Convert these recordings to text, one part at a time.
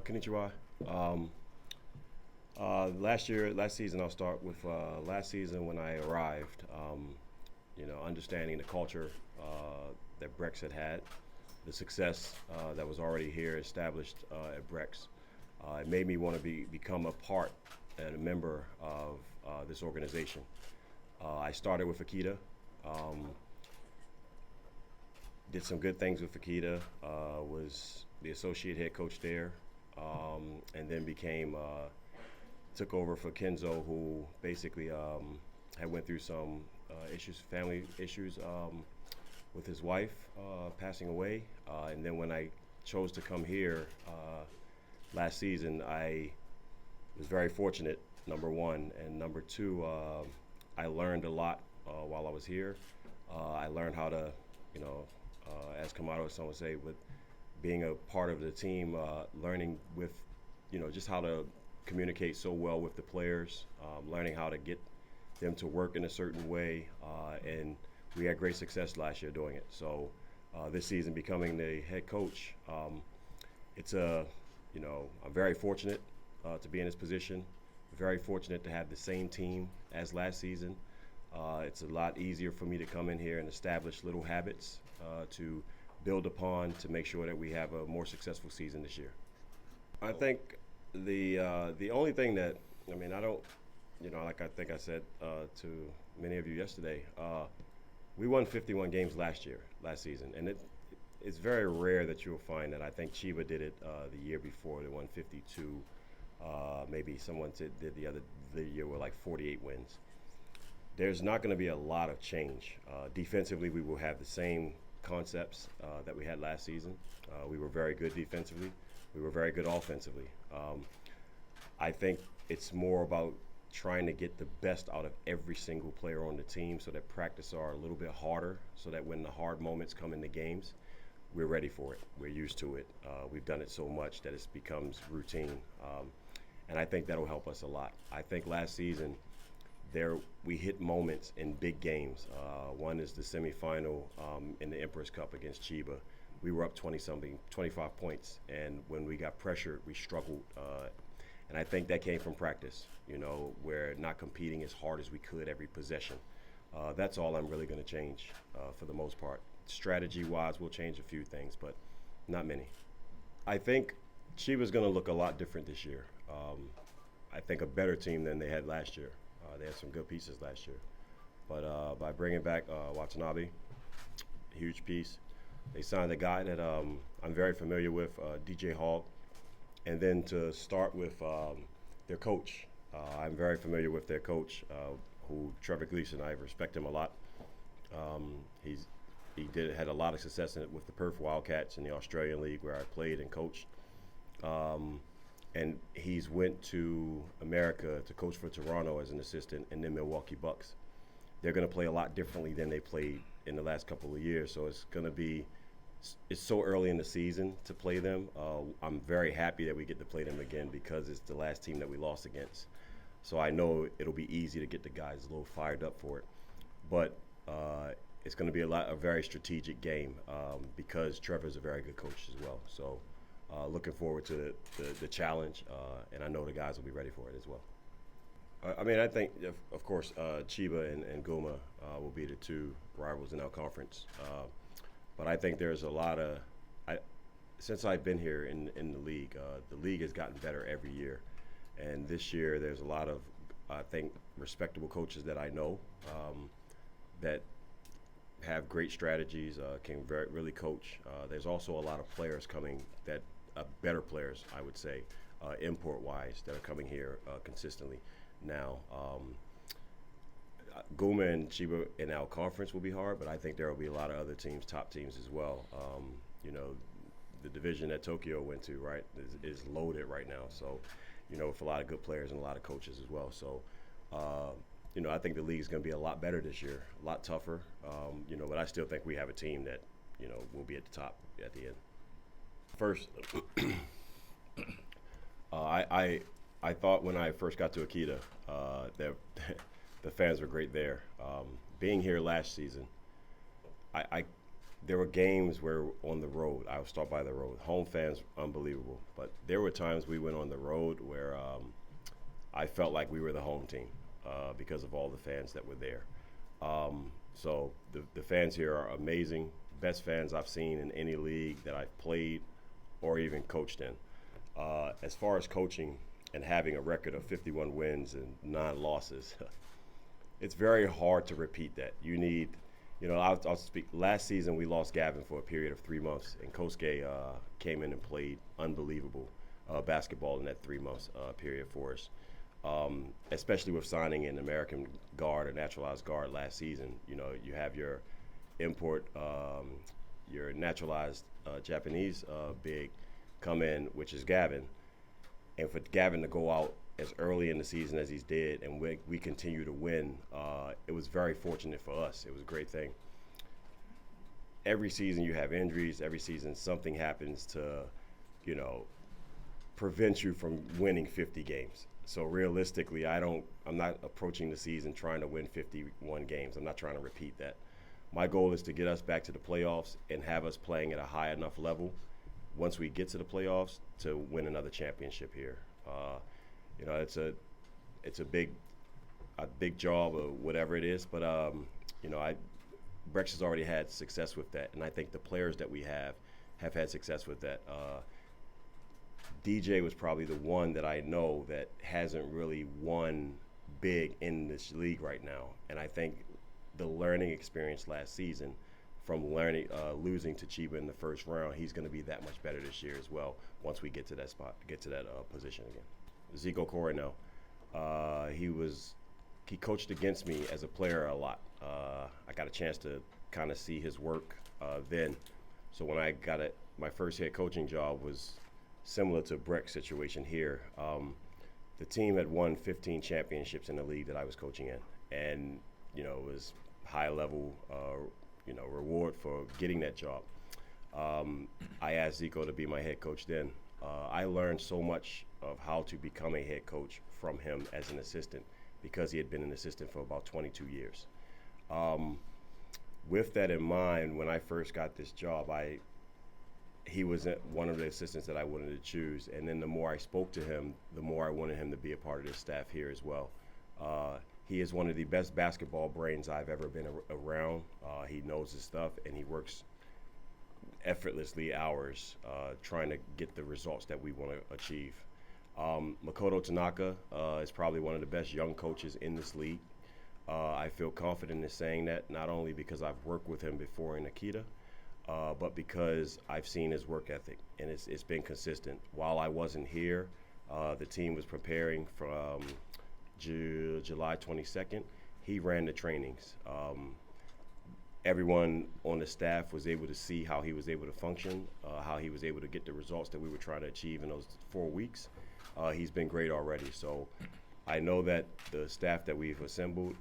Konnichiwa. Last season, I'll start with last season when I arrived. Understanding the culture that BREX had, the success that was already here established at BREX. It made me want to become a part and a member of this organization. I started with Akita. Did some good things with Akita, was the associate head coach there, and then took over for Kenzo, who basically had went through some family issues with his wife passing away. And then when I chose to come here last season, I was very fortunate, number one, and number two, I learned a lot while I was here. I learned how to, as Kamado-san would say, with being a part of the team, learning with, just how to communicate so well with the players, learning how to get them to work in a certain way, and we had great success last year doing it. So this season, becoming the head coach, I'm very fortunate to be in this position. Very fortunate to have the same team as last season. It's a lot easier for me to come in here and establish little habits to build upon to make sure that we have a more successful season this year. I think the only thing that, I don't, like I think I said to many of you yesterday, we won 51 games last season, and it's very rare that you'll find that. I think Chiba did it the year before. They won 52. Maybe someone did the year with like 48 wins. There's not going to be a lot of change. Defensively, we will have the same concepts that we had last season. We were very good defensively. We were very good offensively. I think it's more about trying to get the best out of every single player on the team so that practice are a little bit harder, so that when the hard moments come in the games, we're ready for it. We're used to it. We've done it so much that it becomes routine. And I think that'll help us a lot. I think last season, we hit moments in big games. One is the semifinal in the Empress Cup against Chiba. We were up 25 points, and when we got pressured, we struggled. And I think that came from practice. We're not competing as hard as we could every possession. That's all I'm really going to change for the most part. Strategy-wise, we'll change a few things, but not many. I think Chiba's going to look a lot different this year. I think a better team than they had last year. They had some good pieces last year. But by bringing back Watanabe, huge piece. They signed a guy that I'm very familiar with, DJ Hogg. And then to start with their coach. I'm very familiar with their coach, Trevor Gleason. I respect him a lot. He had a lot of success with the Perth Wildcats in the Australian League where I played and coached. And he's went to America to coach for Toronto as an assistant and then Milwaukee Bucks. They're going to play a lot differently than they played in the last couple of years. So it's so early in the season to play them. I'm very happy that we get to play them again because it's the last team that we lost against. So I know it'll be easy to get the guys a little fired up for it. But it's going to be a very strategic game because Trevor's a very good coach as well. So looking forward to the challenge, and I know the guys will be ready for it as well. I think, of course, Chiba and Guma will be the two rivals in our conference. But I think there's a lot of, since I've been here in the league has gotten better every year. And this year there's a lot of, I think, respectable coaches that I know that have great strategies, can really coach. There's also a lot of players coming better players, I would say, import-wise, that are coming here consistently now. Guma and Chiba in our conference will be hard, but I think there will be a lot of other teams, top teams as well. The division that Tokyo went to, right, is loaded right now. So, with a lot of good players and a lot of coaches as well. So, I think the league is going to be a lot better this year, a lot tougher. But I still think we have a team that, will be at the top at the end. First, I thought when I first got to Akita that the fans were great there. Being here last season, there were games where on the road, I'll start by the road. Home fans, unbelievable. But there were times we went on the road where I felt like we were the home team because of all the fans that were there. So the fans here are amazing. Best fans I've seen in any league that I've played or even coached in. As far as coaching and having a record of 51 wins and 9 losses, it's very hard to repeat that. You need, I'll speak. Last season we lost Gavin for a period of 3 months, and Coach Gay came in and played unbelievable basketball in that 3 months period for us. Especially with signing an American guard, a naturalized guard last season. You have your import, your naturalized Japanese big come in, which is Gavin. And for Gavin to go out as early in the season as he did, and we continue to win, it was very fortunate for us. It was a great thing. Every season you have injuries. Every season something happens to, prevent you from winning 50 games. So realistically, I'm not approaching the season trying to win 51 games. I'm not trying to repeat that. My goal is to get us back to the playoffs and have us playing at a high enough level once we get to the playoffs to win another championship here. It's a big job or whatever it is, but BREX has already had success with that, and I think the players that we have had success with that. DJ was probably the one that I know that hasn't really won big in this league right now, and I think the learning experience last season from losing to Chiba in the first round, he's going to be that much better this year as well once we get to that spot, get to that position again. Zico Coronel, he coached against me as a player a lot. I got a chance to kind of see his work then. So when I got my first head coaching job was similar to BREX situation here. The team had won 15 championships in the league that I was coaching in, and it was high level reward for getting that job. I asked Zico to be my head coach then. I learned so much of how to become a head coach from him as an assistant because he had been an assistant for about 22 years. With that in mind, when I first got this job, he was one of the assistants that I wanted to choose, and then the more I spoke to him, the more I wanted him to be a part of this staff here as well. He is one of the best basketball brains I've ever been around. He knows his stuff, and he works effortlessly hours trying to get the results that we want to achieve. Makoto Tanaka is probably one of the best young coaches in this league. I feel confident in saying that, not only because I've worked with him before in Akita, but because I've seen his work ethic, and it's been consistent. While I wasn't here, the team was preparing from July 22nd. He ran the trainings. Everyone on the staff was able to see how he was able to function, how he was able to get the results that we were trying to achieve in those 4 weeks. He's been great already. So I know that the staff that we've assembled,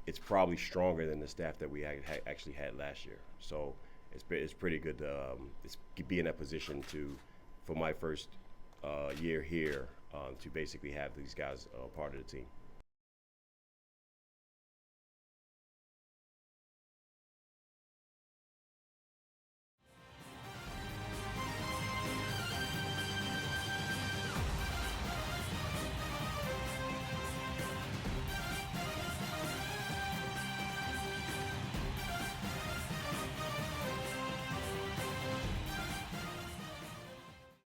it's probably stronger than the staff that we actually had last year. So it's pretty good to be in that position for my first year here to basically have these guys part of the team.